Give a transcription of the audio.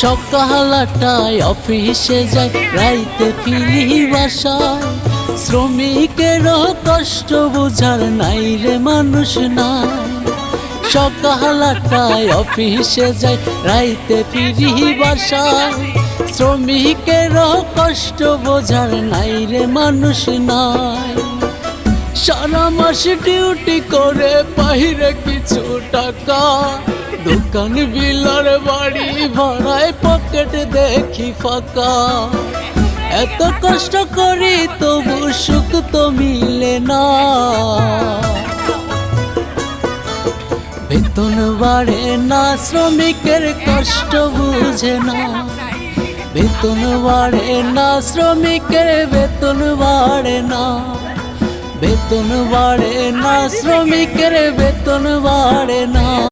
সকালটায় অফিসে যায়, রাইতে ফিরি বাসায়। শ্রমিকেরও কষ্ট বুঝার নাই রে মানুষ নাই। সকালটায় অফিসে যায়, রাইতে ফিরি বাসায়। শ্রমিকেরও কষ্ট বোঝার নাই রে মানুষ নাই। সারা মাস ডিউটি করে বাইরে কিছু টাকা, দোকান বিলার বাড়ি ভাড়ায় পকেট দেখি ফাঁকা। এত কষ্ট করি তবু সুখ তো মিলে না। বেতন বাড়ে না, শ্রমিকের কষ্ট বুঝে না। বেতন বাড়ে না, শ্রমিকের বেতন বাড়ে না। বেতন বাড়ে না, শ্রমিকের বেতন বাড়ে না।